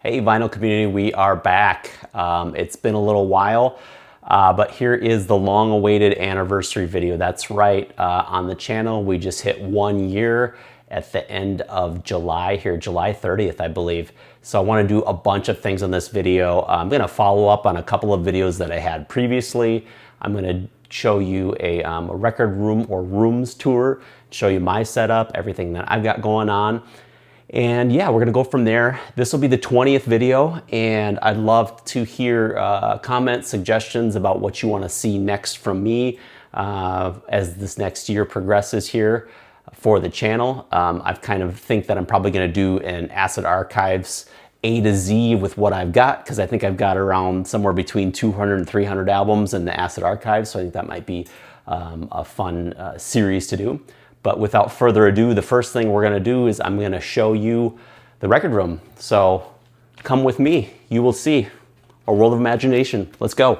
Hey vinyl community, we are back. It's been a little while, but here is the long-awaited anniversary video. That's right, on the channel we just hit 1 year at the end of July here, July 30th, I believe. So I want to do a bunch of things on this video. I'm going to follow up on a couple of videos that I had previously. I'm going to show you a record room or rooms tour, show you my setup, everything that I've got going on. And yeah, we're gonna go from there. This will be the 20th video, and I'd love to hear comments, suggestions about what you wanna see next from me as this next year progresses here for the channel. I've kind of think that I'm probably gonna do an Acid Archives A to Z with what I've got, because I think I've got around somewhere between 200 and 300 albums in the Acid Archives, so I think that might be a fun series to do. But without further ado, the first thing we're gonna do is I'm gonna show you the record room. So come with me, you will see a world of imagination. Let's go.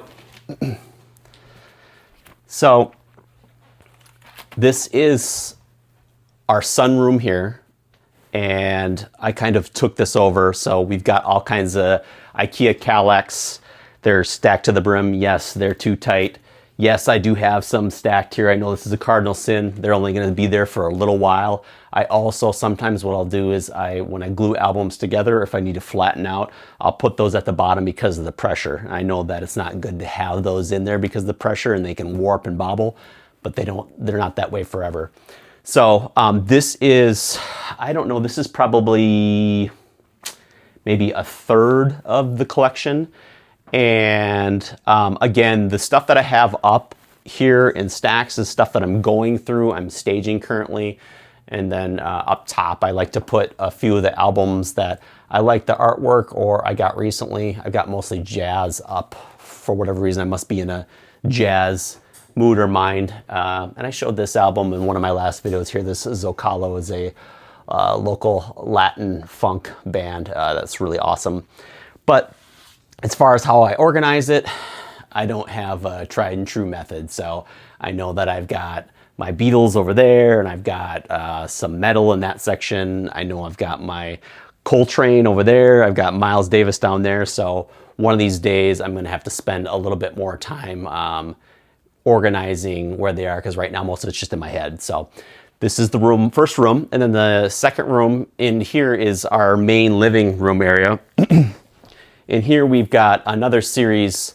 So this is our sunroom here, and I kind of took this over. So we've got all kinds of IKEA Kallax. They're stacked to the brim. Yes, they're too tight. Yes, I do have some stacked here. I know this is a cardinal sin. They're only gonna be there for a little while. I also, sometimes what I'll do is when I glue albums together, if I need to flatten out, I'll put those at the bottom because of the pressure. I know that it's not good to have those in there because of the pressure, and they can warp and bobble, but they're not that way forever. So this is, I don't know, this is probably maybe a third of the collection. And again, the stuff that I have up here in stacks is stuff that I'm going through, I'm staging currently. And then up top, I like to put a few of the albums that I like the artwork or I got recently. I've got mostly jazz up for whatever reason. I must be in a jazz mood or mind. And I showed this album in one of my last videos here. This is Zocalo, is a local Latin funk band that's really awesome. But as far as how I organize it, I don't have a tried and true method. So I know that I've got my Beatles over there, and I've got some metal in that section. I know I've got my Coltrane over there. I've got Miles Davis down there. So one of these days I'm gonna have to spend a little bit more time organizing where they are, because right now most of it's just in my head. So this is the room, first room, and then the second room in here is our main living room area. And here we've got another series,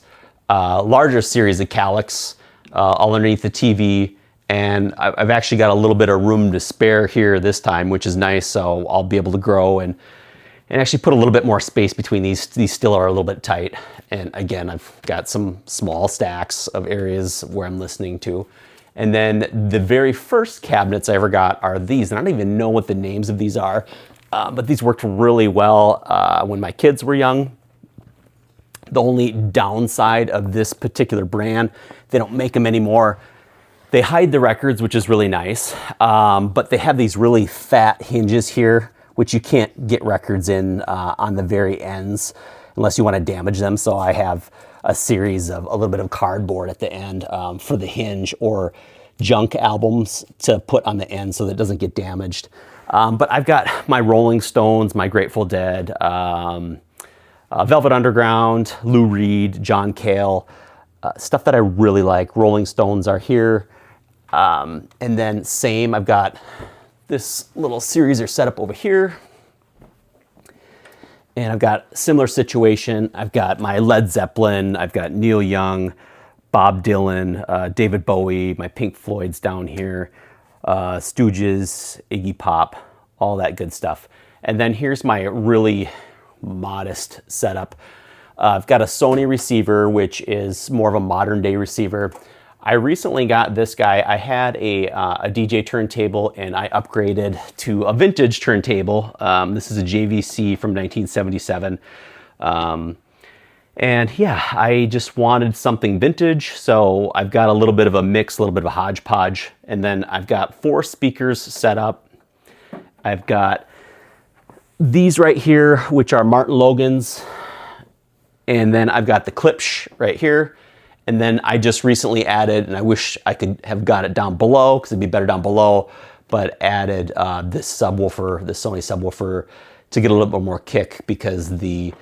larger series of Kallax all underneath the TV. And I've actually got a little bit of room to spare here this time, which is nice. So I'll be able to grow and actually put a little bit more space between these. These still are a little bit tight. And again, I've got some small stacks of areas where I'm listening to. And then the very first cabinets I ever got are these. And I don't even know what the names of these are, but these worked really well when my kids were young. The only downside of this particular brand, they don't make them anymore. They hide the records, which is really nice, but they have these really fat hinges here, which you can't get records in on the very ends unless you want to damage them. So I have a series of a little bit of cardboard at the end for the hinge, or junk albums to put on the end so that it doesn't get damaged. But I've got my Rolling Stones, my Grateful Dead, Velvet Underground, Lou Reed, John Cale, stuff that I really like. Rolling Stones are here. And then same, I've got this little series or setup over here. And I've got a similar situation. I've got my Led Zeppelin, I've got Neil Young, Bob Dylan, David Bowie, my Pink Floyd's down here, Stooges, Iggy Pop, all that good stuff. And then here's my really modest setup. I've got a Sony receiver, which is more of a modern day receiver. I recently got this guy. I had a DJ turntable, and I upgraded to a vintage turntable. This is a JVC from 1977. And yeah, I just wanted something vintage. So I've got a little bit of a mix, a little bit of a hodgepodge. And then I've got 4 speakers set up. I've got these right here, which are Martin Logan's. And then I've got the Klipsch right here. And then I just recently added, and I wish I could have got it down below because it'd be better down below, but added this subwoofer, the Sony subwoofer to get a little bit more kick, because the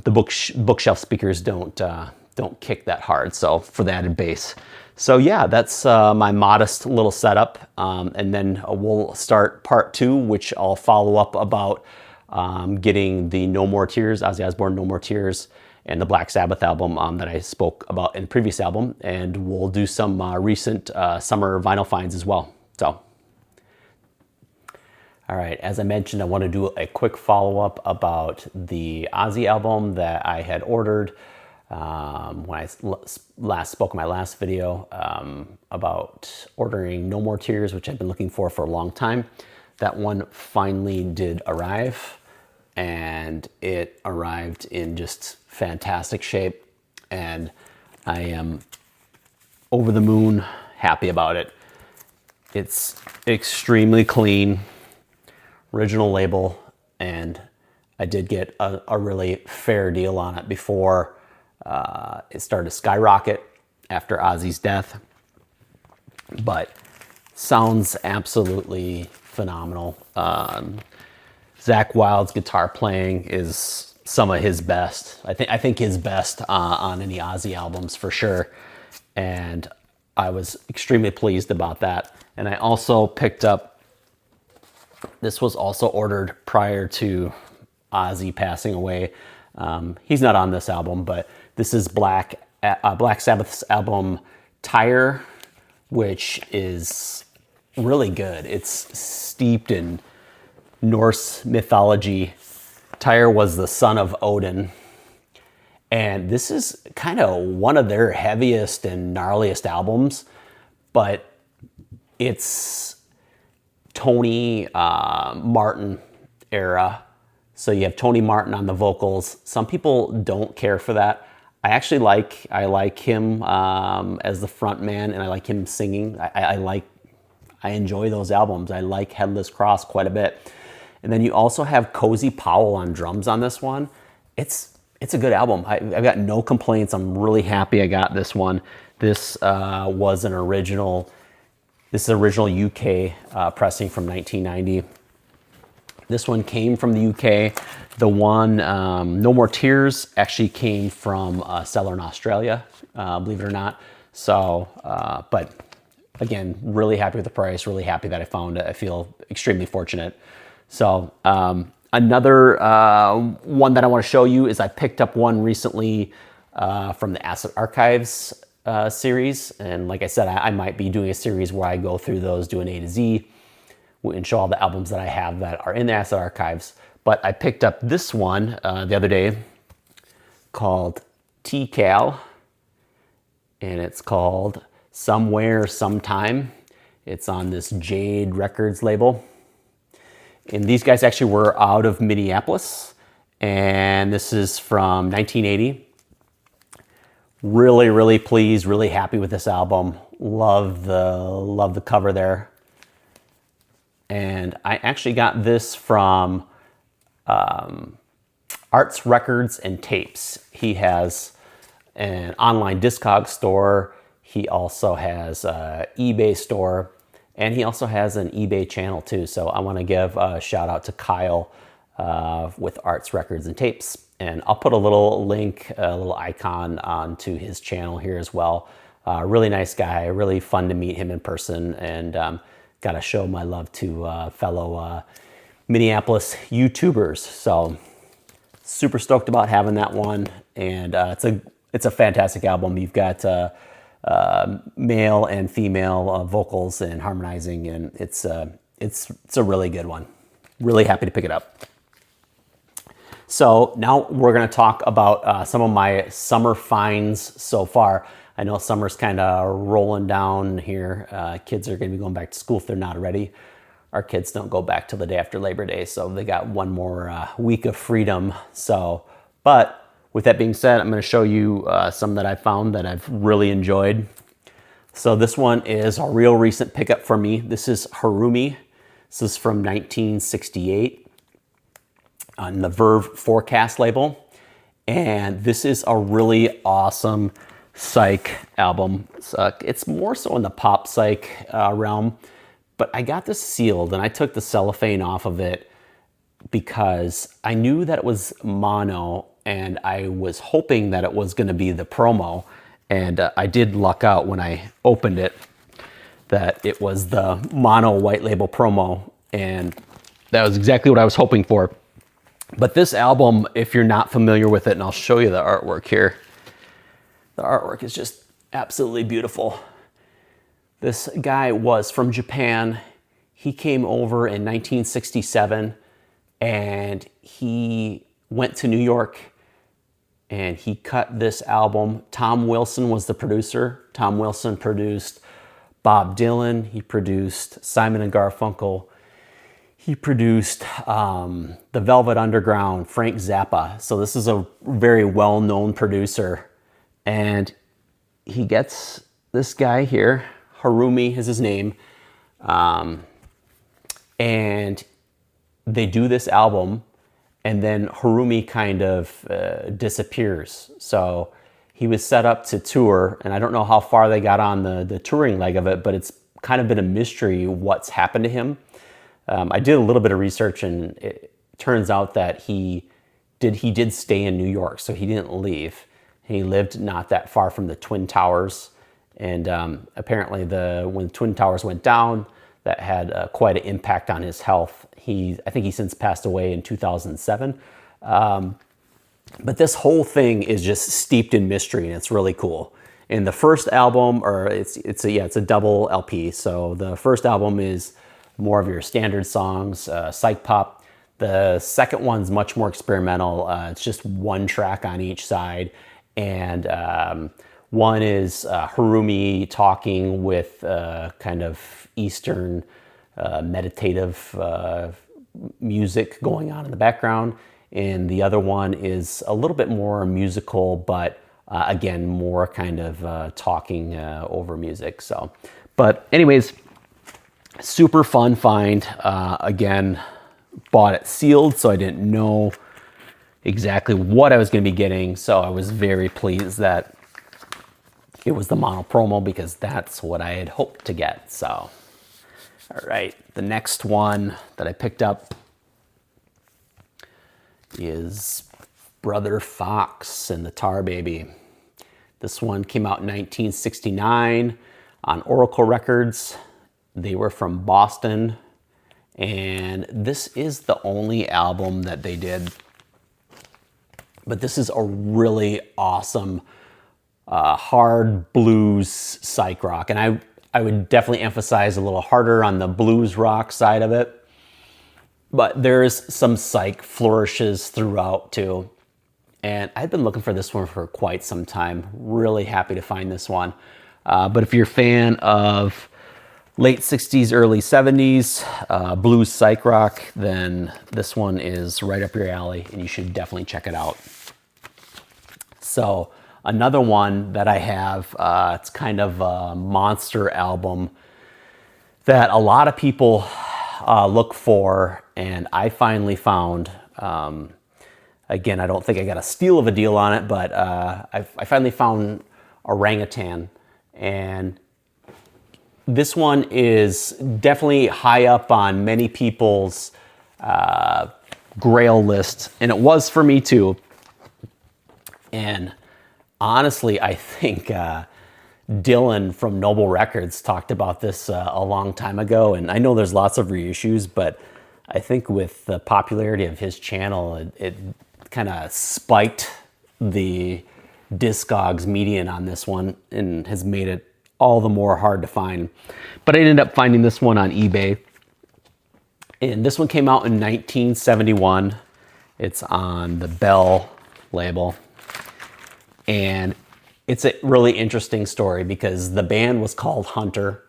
bookshelf speakers don't kick that hard. So for the added bass. So yeah, that's my modest little setup, and then we'll start part 2, which I'll follow up about getting the No More Tears, Ozzy Osbourne No More Tears, and the Black Sabbath album that I spoke about in the previous album, and we'll do some recent summer vinyl finds as well. So, all right, as I mentioned, I want to do a quick follow-up about the Ozzy album that I had ordered when I last spoke in my last video about ordering No More Tears, which I've been looking for a long time. That one finally did arrive, and it arrived in just fantastic shape, and I am over the moon happy about it. It's extremely clean, original label, and I did get a really fair deal on it before it started to skyrocket after Ozzy's death. But sounds absolutely phenomenal. Zakk Wylde's guitar playing is some of his best. I think his best on any Ozzy albums for sure. And I was extremely pleased about that. And I also picked up, this was also ordered prior to Ozzy passing away. He's not on this album, but this is Black Sabbath's album Tyre, which is really good. It's steeped in Norse mythology. Tyre was the son of Odin, and this is kind of one of their heaviest and gnarliest albums, but it's Tony Martin era. So you have Tony Martin on the vocals. Some people don't care for that. I like him as the front man, and I like him singing. I enjoy those albums. I like Headless Cross quite a bit. And then you also have Cozy Powell on drums on this one. It's a good album. I've got no complaints. I'm really happy I got this one. This was an original. This is original UK pressing from 1990. This one came from the UK. The one No More Tears actually came from a seller in Australia, believe it or not. So, but again, really happy with the price. Really happy that I found it. I feel extremely fortunate. So another one that I want to show you is I picked up one recently from the Acid Archives series. And like I said, I might be doing a series where I go through those, do an A to Z, and show all the albums that I have that are in the Acid Archives. But I picked up this one the other day called T-Cal, and it's called Somewhere Sometime. It's on this Jade Records label. And these guys actually were out of Minneapolis, and this is from 1980. Really, really pleased, really happy with this album. Love the cover there. And I actually got this from Arts Records and Tapes. He has an online Discog store. He also has an eBay store. And he also has an eBay channel too. So I want to give a shout out to Kyle with Arts Records and Tapes. And I'll put a little link, a little icon onto his channel here as well. Really nice guy, really fun to meet him in person. And got to show my love to fellow Minneapolis YouTubers. So super stoked about having that one. And it's a fantastic album. You've got male and female vocals and harmonizing, and it's a really good one. Really happy to pick it up. So now we're going to talk about some of my summer finds so far. I know summer's kind of rolling down here. Kids are going to be going back to school if they're not already. Our kids don't go back till the day after Labor Day, so they got one more week of freedom. So, but with that being said, I'm going to show you some that I found that I've really enjoyed. So this one is a real recent pickup for me. This is Harumi. This is from 1968 on the Verve Forecast label. And this is a really awesome psych album. It's more so in the pop psych realm, but I got this sealed and I took the cellophane off of it because I knew that it was mono, and I was hoping that it was going to be the promo. And I did luck out when I opened it that it was the mono white label promo, and that was exactly what I was hoping for. But this album, if you're not familiar with it, and I'll show you the artwork here, the artwork is just absolutely beautiful. This guy was from Japan. He came over in 1967, and he went to New York and he cut this album. Tom Wilson was the producer. Tom Wilson produced Bob Dylan. He produced Simon and Garfunkel. He produced the Velvet Underground, Frank Zappa. So this is a very well-known producer. And he gets this guy here, Harumi is his name. And they do this album, and then Harumi kind of disappears. So he was set up to tour, and I don't know how far they got on the touring leg of it, but it's kind of been a mystery what's happened to him. I did a little bit of research, and it turns out that he did stay in New York, so he didn't leave. He lived not that far from the Twin Towers, and apparently when the Twin Towers went down, that had quite an impact on his health. I think he since passed away in 2007. But this whole thing is just steeped in mystery, and it's really cool. In the first album, or it's a double LP. So the first album is more of your standard songs, psych pop. The second one's much more experimental. It's just one track on each side, and one is Harumi talking with kind of Eastern meditative music going on in the background, and the other one is a little bit more musical, but again, more kind of talking over music. So, but anyways, super fun find. Again, bought it sealed, so I didn't know exactly what I was going to be getting. So I was very pleased that it was the mono promo, because that's what I had hoped to get. So, all right, the next one that I picked up is Brother Fox and the Tar Baby. This one came out in 1969 on Oracle Records. They were from Boston, and this is the only album that they did. But this is a really awesome hard blues psych rock, and I would definitely emphasize a little harder on the blues rock side of it, but there's some psych flourishes throughout too. And I've been looking for this one for quite some time. Really happy to find this one. But if you're a fan of late 60s, early 70s blues psych rock, then this one is right up your alley, and you should definitely check it out. So another one that I have, it's kind of a monster album that a lot of people look for, and I finally found. Again, I don't think I got a steal of a deal on it, but I finally found Orangutan, and this one is definitely high up on many people's grail list, and it was for me too. And honestly, I think Dylan from Noble Records talked about this a long time ago, and I know there's lots of reissues, but I think with the popularity of his channel, it kind of spiked the Discogs median on this one and has made it all the more hard to find. But I ended up finding this one on eBay, and this one came out in 1971. It's on the Bell label. And it's a really interesting story because the band was called Hunter.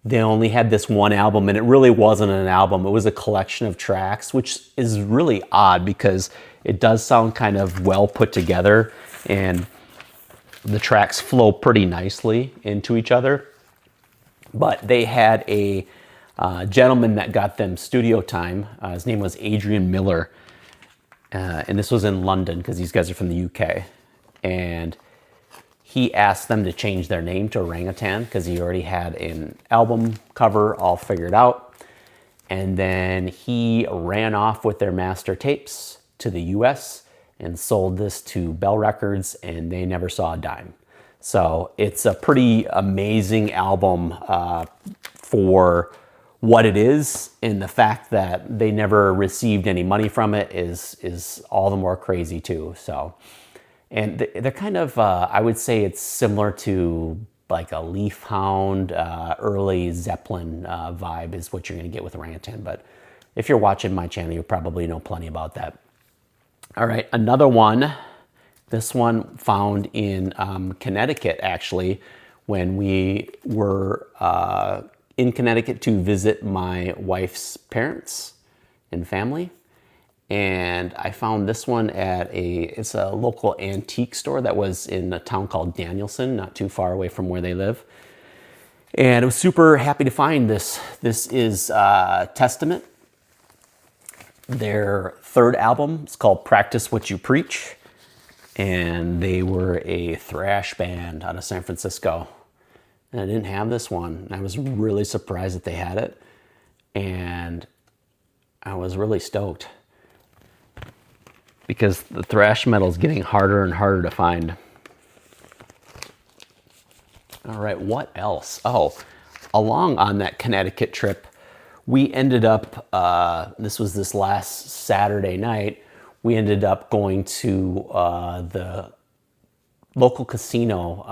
They only had this one album, and it really wasn't an album. It was a collection of tracks, which is really odd because it does sound kind of well put together, and the tracks flow pretty nicely into each other. But they had a gentleman that got them studio time. His name was Adrian Miller, and this was in London because these guys are from the UK. And he asked them to change their name to Orangutan because he already had an album cover all figured out. And then he ran off with their master tapes to the US and sold this to Bell Records, and they never saw a dime. So it's a pretty amazing album for what it is, and the fact that they never received any money from it is all the more crazy too. So, and they're kind of, I would say it's similar to like a Leaf Hound, early Zeppelin vibe is what you're going to get with Orangutan. But if you're watching my channel, you probably know plenty about that. All right, another one. This one found in Connecticut, actually, when we were in Connecticut to visit my wife's parents and family. And I found this one at it's a local antique store that was in a town called Danielson, not too far away from where they live. And I was super happy to find this. This is Testament, their third album. It's called Practice What You Preach. And they were a thrash band out of San Francisco. And I didn't have this one. I was really surprised that they had it. And I was really stoked, because the thrash metal is getting harder and harder to find. All right, what else? Oh, along on that Connecticut trip, we ended up, this was this last Saturday night, we ended up going to the local casino.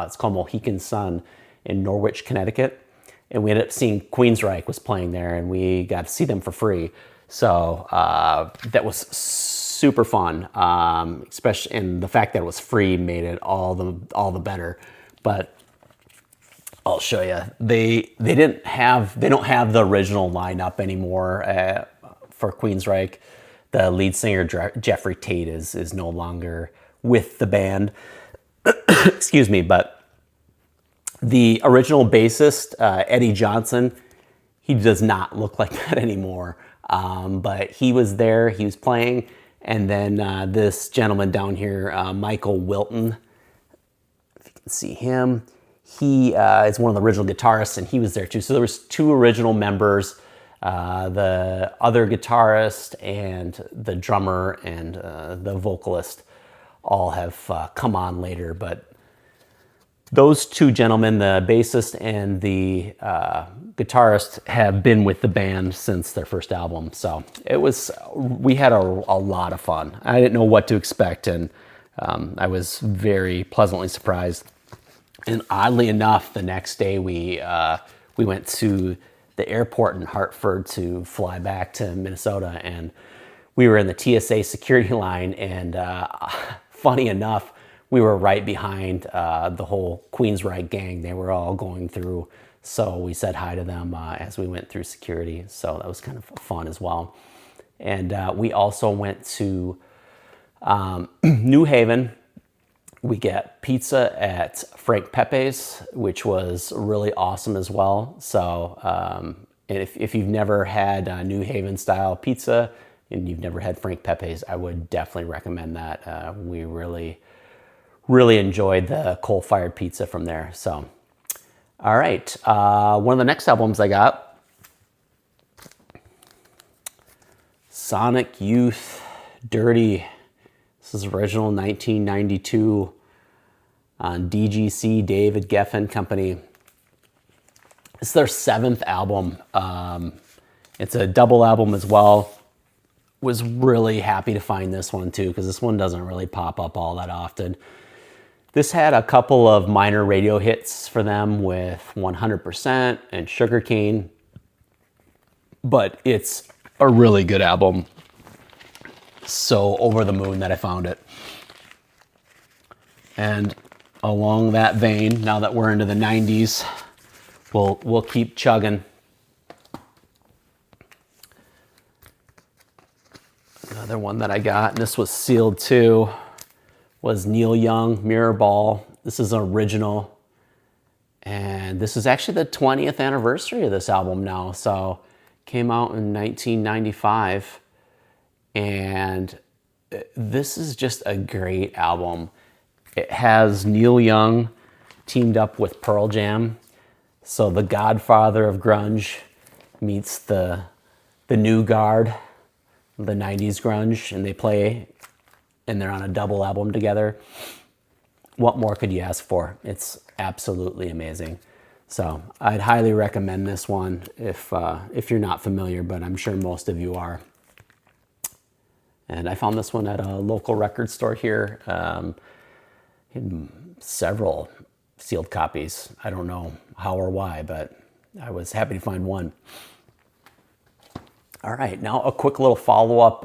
It's called Mohegan Sun in Norwich, Connecticut. And we ended up seeing Queensryche was playing there, and we got to see them for free. So that was super fun, especially, and the fact that it was free made it all the better. But I'll show you. They don't have the original lineup anymore for Queensryche. The lead singer Jeffrey Tate is no longer with the band. Excuse me, but the original bassist Eddie Johnson, he does not look like that anymore. But he was there, he was playing, and then this gentleman down here, Michael Wilton, if you can see him, he is one of the original guitarists, and he was there too. So there was two original members, the other guitarist and the drummer and the vocalist all have come on later, but those two gentlemen, the bassist and the guitarist, have been with the band since their first album. So we had a lot of fun. I didn't know what to expect, and I was very pleasantly surprised. And oddly enough, the next day we went to the airport in Hartford to fly back to Minnesota, and we were in the TSA security line, and funny enough, we were right behind the whole Queensryche gang. They were all going through, so we said hi to them as we went through security. So that was kind of fun as well. And we also went to New Haven. We get pizza at Frank Pepe's, which was really awesome as well. So and if you've never had New Haven style pizza and you've never had Frank Pepe's, I would definitely recommend that. We really enjoyed the coal-fired pizza from there. So, all right. One of the next albums I got, Sonic Youth, Dirty. This is original 1992 on DGC, David Geffen Company. It's their 7th album. It's a double album as well. Was really happy to find this one too, because this one doesn't really pop up all that often. This had a couple of minor radio hits for them with 100% and Sugarcane, but it's a really good album. So over the moon that I found it. And along that vein, now that we're into the 90s, we'll keep chugging. Another one that I got, and this was sealed too, was Neil Young, Mirror Ball. This is an original. And this is actually the 20th anniversary of this album now. So came out in 1995. And this is just a great album. It has Neil Young teamed up with Pearl Jam. So the godfather of grunge. meets the new guard, the 90s grunge, and they play, and they're on a double album together. What more could you ask for? It's absolutely amazing. So I'd highly recommend this one if you're not familiar, but I'm sure most of you are. And I found this one at a local record store here. In several sealed copies. I don't know how or why, but I was happy to find one. All right, now a quick little follow-up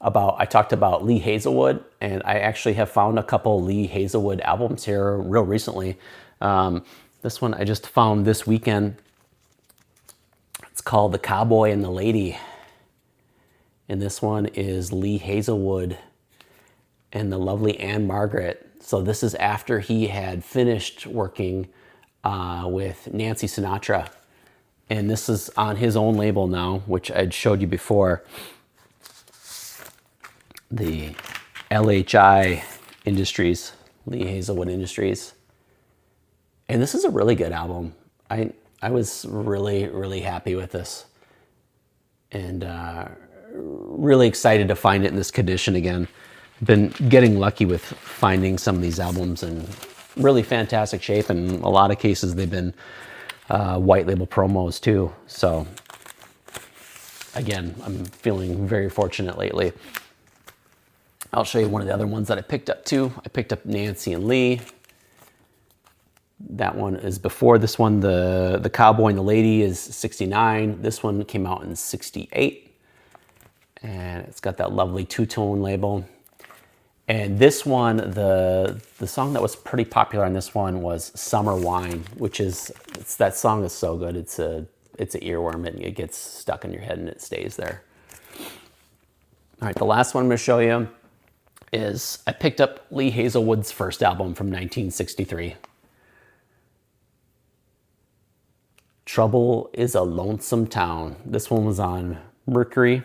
I talked about Lee Hazelwood, and I actually have found a couple Lee Hazelwood albums here real recently. This one I just found this weekend. It's called The Cowboy and the Lady. And this one is Lee Hazelwood and the lovely Anne Margaret. So this is after he had finished working with Nancy Sinatra. And this is on his own label now, which I'd showed you before. The LHI Industries, Lee Hazelwood Industries. And this is a really good album. I was really, really happy with this. And really excited to find it in this condition again. Been getting lucky with finding some of these albums in really fantastic shape. And in a lot of cases, they've been white label promos too. So again, I'm feeling very fortunate lately. I'll show you one of the other ones that I picked up too. I picked up Nancy and Lee. That one is before this one. The Cowboy and the Lady is 69. This one came out in 68. And it's got that lovely two-tone label. And this one, the song that was pretty popular on this one was Summer Wine, which is, that song is so good. It's an earworm, and it gets stuck in your head and it stays there. All right, the last one I'm gonna show you is I picked up Lee Hazelwood's first album from 1963. Trouble is a Lonesome Town. This one was on Mercury.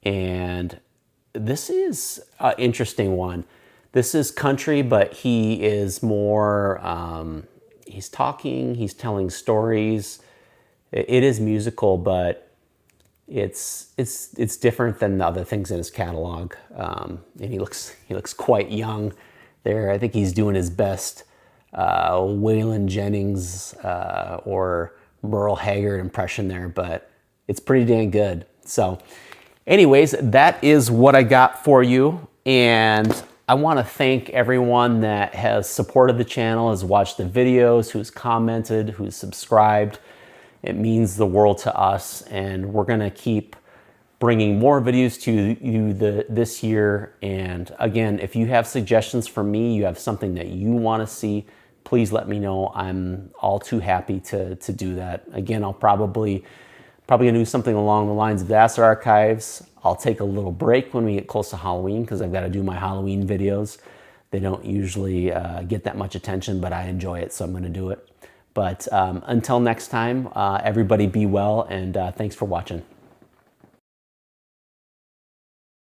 And this is an interesting one. This is country, but he is more, he's talking, he's telling stories. It is musical, but it's different than the other things in his catalog. And he looks quite young there. I think he's doing his best Waylon Jennings or Merle Haggard impression there, but it's pretty dang good. So anyways, that is what I got for you. And I want to thank everyone that has supported the channel, has watched the videos, who's commented, who's subscribed. It means the world to us. And we're going to keep bringing more videos to you this year. And again, if you have suggestions for me, you have something that you want to see, please let me know. I'm all too happy to do that. Again, I'll probably gonna do something along the lines of the Asset Archives. I'll take a little break when we get close to Halloween because I've got to do my Halloween videos. They don't usually get that much attention, but I enjoy it, so I'm gonna do it. But until next time, everybody be well, and thanks for watching.